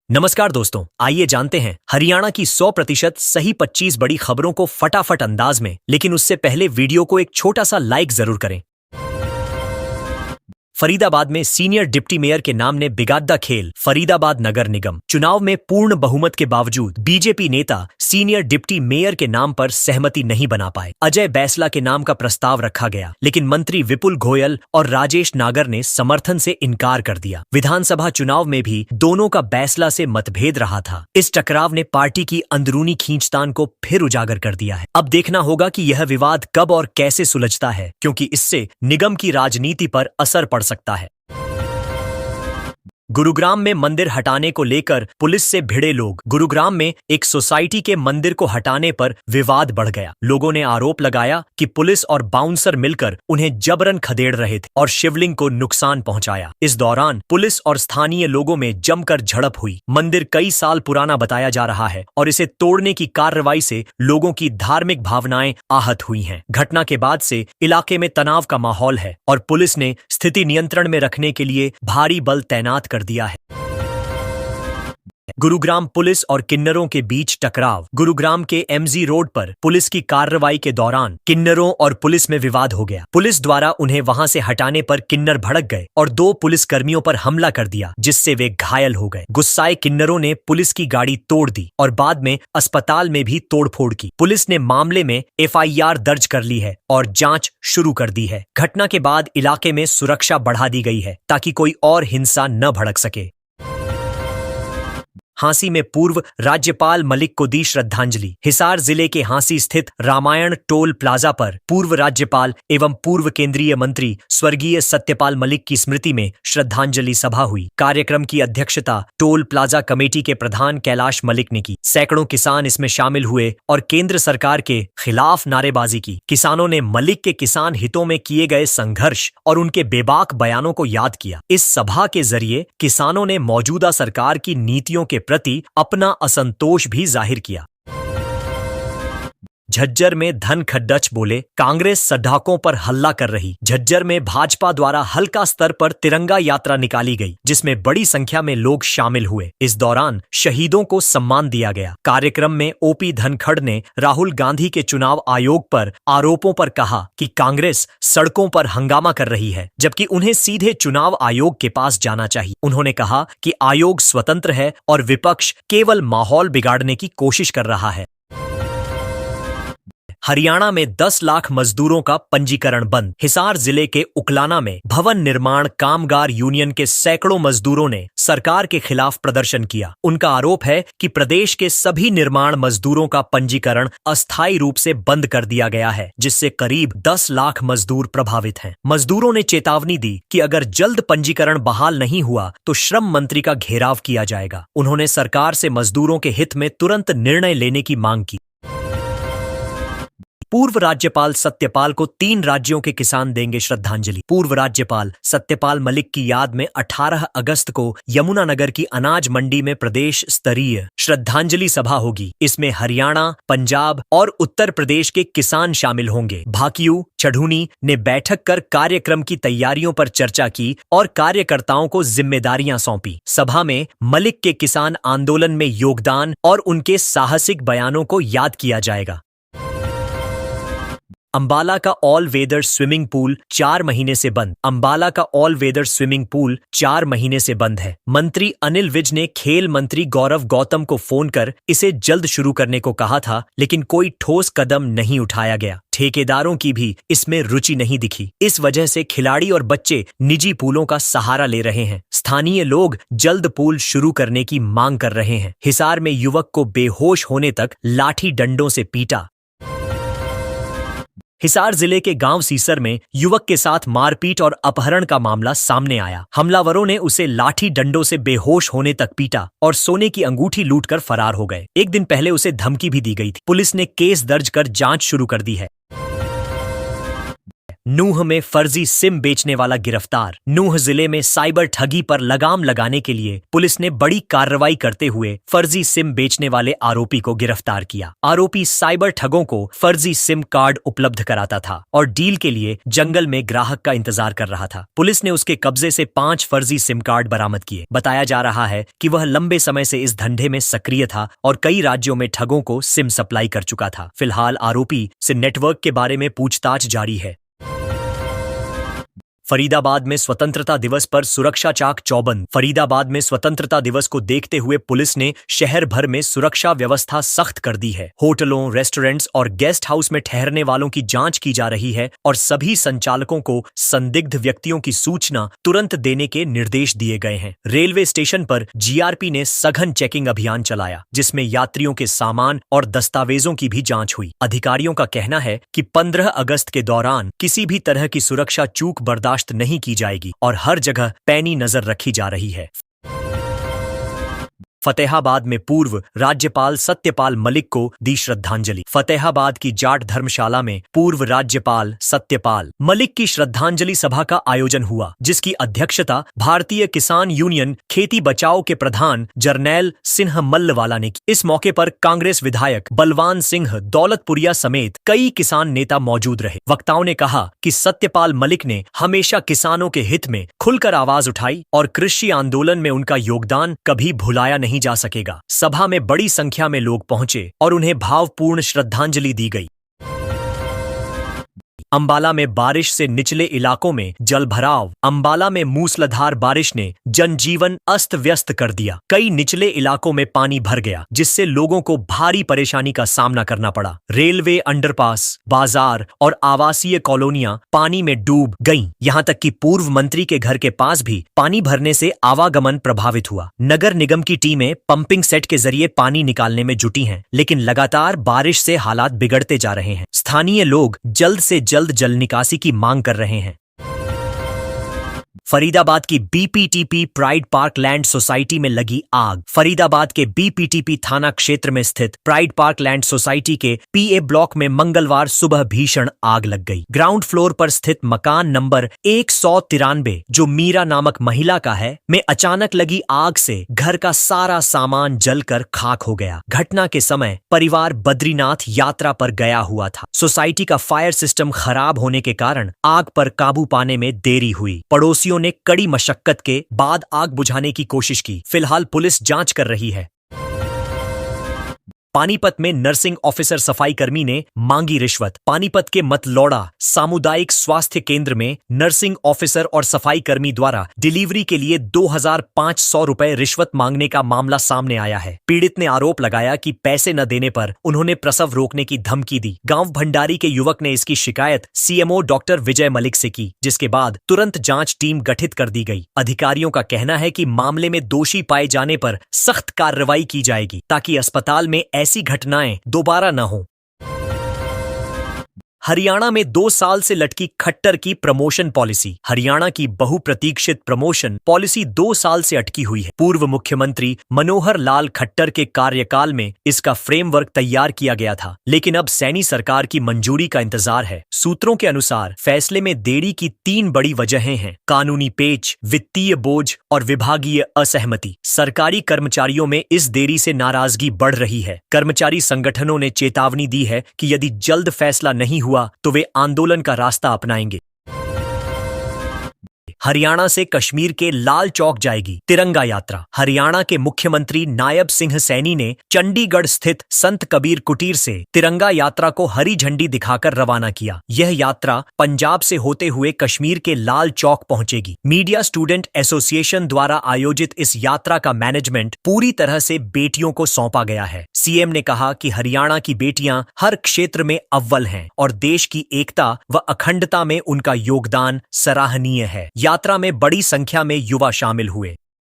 नमस्कार दोस्तों, आइए जानते हैं हरियाणा की 100% सही 25 बड़ी खबरों को फटाफट अंदाज में। लेकिन उससे पहले वीडियो को एक छोटा सा लाइक जरूर करें। फरीदाबाद में सीनियर डिप्टी मेयर के नाम ने बिगाड़ा खेल। फरीदाबाद नगर निगम चुनाव में पूर्ण बहुमत के बावजूद बीजेपी नेता सीनियर डिप्टी मेयर के नाम पर सहमति नहीं बना पाए। अजय बैसला के नाम का प्रस्ताव रखा गया, लेकिन मंत्री विपुल गोयल और राजेश नागर ने समर्थन से इनकार कर दिया। विधानसभा चुनाव में भी दोनों का बैसला से मतभेद रहा था। इस टकराव ने पार्टी की अंदरूनी खींचतान को फिर उजागर कर दिया है। अब देखना होगा कि यह विवाद कब और कैसे सुलझता है, क्योंकि इससे निगम की राजनीति पर असर पड़ सकता है। गुरुग्राम में मंदिर हटाने को लेकर पुलिस से भिड़े लोग। गुरुग्राम में एक सोसाइटी के मंदिर को हटाने पर विवाद बढ़ गया। लोगों ने आरोप लगाया कि पुलिस और बाउंसर मिलकर उन्हें जबरन खदेड़ रहे थे और शिवलिंग को नुकसान पहुंचाया। इस दौरान पुलिस और स्थानीय लोगों में जमकर झड़प हुई। मंदिर कई साल पुराना बताया जा रहा है और इसे तोड़ने की कार्रवाई से लोगों की धार्मिक भावनाएं आहत हुई हैं। घटना के बाद से इलाके में तनाव का माहौल है और पुलिस ने स्थिति नियंत्रण में रखने के लिए भारी बल तैनात कर दिया है। गुरुग्राम पुलिस और किन्नरों के बीच टकराव। गुरुग्राम के एमजी रोड पर पुलिस की कार्रवाई के दौरान किन्नरों और पुलिस में विवाद हो गया। पुलिस द्वारा उन्हें वहां से हटाने पर किन्नर भड़क गए और 2 पुलिसकर्मियों पर हमला कर दिया, जिससे वे घायल हो गए। गुस्साए किन्नरों ने पुलिस की गाड़ी तोड़ दी और बाद में अस्पताल में भी तोड़फोड़ की। पुलिस ने मामले में एफआईआर दर्ज कर ली है और जांच शुरू कर दी है। घटना के बाद इलाके में सुरक्षा बढ़ा दी गई है ताकि कोई और हिंसा न भड़क सके। हांसी में पूर्व राज्यपाल मलिक को दी श्रद्धांजलि। हिसार जिले के हांसी स्थित रामायण टोल प्लाजा पर पूर्व राज्यपाल एवं पूर्व केंद्रीय मंत्री स्वर्गीय सत्यपाल मलिक की स्मृति में श्रद्धांजलि सभा हुई। कार्यक्रम की अध्यक्षता टोल प्लाजा कमेटी के प्रधान कैलाश मलिक ने की। सैकड़ों किसान इसमें शामिल हुए और केंद्र सरकार के खिलाफ नारेबाजी की। किसानों ने मलिक के किसान हितों में किए गए संघर्ष और उनके बेबाक बयानों को याद किया। इस सभा के जरिए किसानों ने मौजूदा सरकार की नीतियों के प्रति अपना असंतोष भी जाहिर किया। झज्जर में धन खड्डच बोले, कांग्रेस सढ़ाकों पर हल्ला कर रही। झज्जर में भाजपा द्वारा हल्का स्तर पर तिरंगा यात्रा निकाली गई, जिसमें बड़ी संख्या में लोग शामिल हुए। इस दौरान शहीदों को सम्मान दिया गया। कार्यक्रम में ओपी धनखड़ ने राहुल गांधी के चुनाव आयोग पर आरोपों पर कहा कि कांग्रेस सड़कों पर हंगामा कर रही है, जबकि उन्हें सीधे चुनाव आयोग के पास जाना चाहिए। उन्होंने कहा कि आयोग स्वतंत्र है और विपक्ष केवल माहौल बिगाड़ने की कोशिश कर रहा है। हरियाणा में 10 लाख मजदूरों का पंजीकरण बंद। हिसार जिले के उकलाना में भवन निर्माण कामगार यूनियन के सैकड़ों मजदूरों ने सरकार के खिलाफ प्रदर्शन किया। उनका आरोप है कि प्रदेश के सभी निर्माण मजदूरों का पंजीकरण अस्थायी रूप से बंद कर दिया गया है, जिससे करीब 10 लाख मजदूर प्रभावित हैं। मजदूरों ने चेतावनी दी कि अगर जल्द पंजीकरण बहाल नहीं हुआ तो श्रम मंत्री का घेराव किया जाएगा। उन्होंने सरकार से मजदूरों के हित में तुरंत निर्णय लेने की मांग की। पूर्व राज्यपाल सत्यपाल को 3 राज्यों के किसान देंगे श्रद्धांजलि। पूर्व राज्यपाल सत्यपाल मलिक की याद में 18 अगस्त को यमुनानगर की अनाज मंडी में प्रदेश स्तरीय श्रद्धांजलि सभा होगी। इसमें हरियाणा, पंजाब और उत्तर प्रदेश के किसान शामिल होंगे। भाकियू चढ़ूनी ने बैठक कर कार्यक्रम की तैयारियों पर चर्चा की और कार्यकर्ताओं को जिम्मेदारियां सौंपी। सभा में मलिक के किसान आंदोलन में योगदान और उनके साहसिक बयानों को याद किया जाएगा। अंबाला का ऑल वेदर स्विमिंग पूल 4 महीने से बंद। अंबाला का ऑल वेदर स्विमिंग पूल 4 महीने से बंद है। मंत्री अनिल विज ने खेल मंत्री गौरव गौतम को फोन कर इसे जल्द शुरू करने को कहा था, लेकिन कोई ठोस कदम नहीं उठाया गया। ठेकेदारों की भी इसमें रुचि नहीं दिखी। इस वजह से खिलाड़ी और बच्चे निजी पूलों का सहारा ले रहे हैं। स्थानीय लोग जल्द पूल शुरू करने की मांग कर रहे हैं। हिसार में युवक को बेहोश होने तक लाठी डंडों से पीटा। हिसार जिले के गांव सीसर में युवक के साथ मारपीट और अपहरण का मामला सामने आया। हमलावरों ने उसे लाठी डंडों से बेहोश होने तक पीटा और सोने की अंगूठी लूटकर फरार हो गए। एक दिन पहले उसे धमकी भी दी गई थी। पुलिस ने केस दर्ज कर जांच शुरू कर दी है। नूंह में फर्जी सिम बेचने वाला गिरफ्तार। नूंह जिले में साइबर ठगी पर लगाम लगाने के लिए पुलिस ने बड़ी कार्रवाई करते हुए फर्जी सिम बेचने वाले आरोपी को गिरफ्तार किया। आरोपी साइबर ठगों को फर्जी सिम कार्ड उपलब्ध कराता था और डील के लिए जंगल में ग्राहक का इंतजार कर रहा था। पुलिस ने उसके कब्जे से 5 फर्जी सिम कार्ड बरामद किए। बताया जा रहा है कि वह लंबे समय से इस धंधे में सक्रिय था और कई राज्यों में ठगों को सिम सप्लाई कर चुका था। फिलहाल आरोपी से नेटवर्क के बारे में पूछताछ जारी है। फरीदाबाद में स्वतंत्रता दिवस पर सुरक्षा चाक चौबंद। फरीदाबाद में स्वतंत्रता दिवस को देखते हुए पुलिस ने शहर भर में सुरक्षा व्यवस्था सख्त कर दी है। होटलों, रेस्टोरेंट्स और गेस्ट हाउस में ठहरने वालों की जांच की जा रही है और सभी संचालकों को संदिग्ध व्यक्तियों की सूचना तुरंत देने के निर्देश दिए गए हैं। रेलवे स्टेशन पर जीआरपी ने सघन चेकिंग अभियान चलाया, जिसमें यात्रियों के सामान और दस्तावेजों की भी जांच हुई। अधिकारियों का कहना है कि 15 अगस्त के दौरान किसी भी तरह की सुरक्षा चूक बर्दाश्त नहीं की जाएगी और हर जगह पैनी नजर रखी जा रही है। फतेहाबाद में पूर्व राज्यपाल सत्यपाल मलिक को दी श्रद्धांजलि। फतेहाबाद की जाट धर्मशाला में पूर्व राज्यपाल सत्यपाल मलिक की श्रद्धांजलि सभा का आयोजन हुआ, जिसकी अध्यक्षता भारतीय किसान यूनियन खेती बचाओ के प्रधान जरनैल सिंह मल्लवाला ने की। इस मौके पर कांग्रेस विधायक बलवान सिंह दौलतपुरिया समेत कई किसान नेता मौजूद रहे। वक्ताओं ने कहा कि सत्यपाल मलिक ने हमेशा किसानों के हित में खुलकर आवाज उठाई और कृषि आंदोलन में उनका योगदान कभी भुलाया नहीं जा सकेगा। सभा में बड़ी संख्या में लोग पहुंचे और उन्हें भावपूर्ण श्रद्धांजलि दी गई। अंबाला में बारिश से निचले इलाकों में जलभराव। अंबाला में मूसलाधार बारिश ने जनजीवन अस्त व्यस्त कर दिया। कई निचले इलाकों में पानी भर गया, जिससे लोगों को भारी परेशानी का सामना करना पड़ा। रेलवे अंडरपास, बाजार और आवासीय कॉलोनियां पानी में डूब गईं। यहां तक कि पूर्व मंत्री के घर के पास भी पानी भरने से आवागमन प्रभावित हुआ। नगर निगम की टीमें पंपिंग सेट के जरिए पानी निकालने में जुटी हैं, लेकिन लगातार बारिश से हालात बिगड़ते जा रहे हैं। स्थानीय लोग जल्द से जल्द जल निकासी की मांग कर रहे हैं। फरीदाबाद की BPTP pride park land society में लगी आग। फरीदाबाद के बीपीटीपी थाना क्षेत्र में स्थित प्राइड पार्क लैंड सोसाइटी के पीए ब्लॉक में मंगलवार सुबह भीषण आग लग गई। ग्राउंड फ्लोर पर स्थित मकान नंबर 193, जो मीरा नामक महिला का है, में अचानक लगी आग से घर का सारा सामान जलकर खाक हो गया। घटना के समय परिवार बद्रीनाथ यात्रा पर गया हुआ था। सोसाइटी का फायर सिस्टम खराब होने के कारण आग पर काबू पाने में देरी हुई। पड़ोसियों ने कड़ी मशक्कत के बाद आग बुझाने की कोशिश की। फिलहाल पुलिस जांच कर रही है। पानीपत में नर्सिंग ऑफिसर सफाई कर्मी ने मांगी रिश्वत। पानीपत के मतलौड़ा सामुदायिक स्वास्थ्य केंद्र में नर्सिंग ऑफिसर और सफाई कर्मी द्वारा डिलीवरी के लिए 2500 रुपए रिश्वत मांगने का मामला सामने आया है। पीड़ित ने आरोप लगाया कि पैसे न देने पर उन्होंने प्रसव रोकने की धमकी दी। गांव भंडारी के युवक ने इसकी शिकायत सीएमओ डॉक्टर विजय मलिक से की, जिसके बाद तुरंत जांच टीम गठित कर दी गई। अधिकारियों का कहना है कि मामले में दोषी पाए जाने पर सख्त कार्रवाई की जाएगी, ताकि अस्पताल में ऐसी घटनाएं दोबारा न हो। हरियाणा में 2 साल से लटकी खट्टर की प्रमोशन पॉलिसी। हरियाणा की बहुप्रतीक्षित प्रमोशन पॉलिसी 2 साल से अटकी हुई है। पूर्व मुख्यमंत्री मनोहर लाल खट्टर के कार्यकाल में इसका फ्रेमवर्क तैयार किया गया था, लेकिन अब सैनी सरकार की मंजूरी का इंतजार है। सूत्रों के अनुसार फैसले में देरी की 3 बड़ी वजहें हैं: कानूनी पेच, वित्तीय बोझ और विभागीय असहमति। सरकारी कर्मचारियों में इस देरी से नाराजगी बढ़ रही है। कर्मचारी संगठनों ने चेतावनी दी है कि यदि जल्द फैसला नहीं हुआ तो वे आंदोलन का रास्ता अपनाएंगे। हरियाणा से कश्मीर के लाल चौक जाएगी तिरंगा यात्रा। हरियाणा के मुख्यमंत्री नायब सिंह सैनी ने चंडीगढ़ स्थित संत कबीर कुटीर से तिरंगा यात्रा को हरी झंडी दिखाकर रवाना किया। यह यात्रा पंजाब से होते हुए कश्मीर के लाल चौक पहुंचेगी। मीडिया स्टूडेंट एसोसिएशन द्वारा आयोजित इस यात्रा का मैनेजमेंट पूरी तरह से बेटियों को सौंपा गया है। सीएम ने कहा कि हरियाणा की बेटियां हर क्षेत्र में अव्वल हैं और देश की एकता व अखंडता में उनका योगदान सराहनीय है। यात्रा में बड़ी संख्या में युवा शामिल हुए।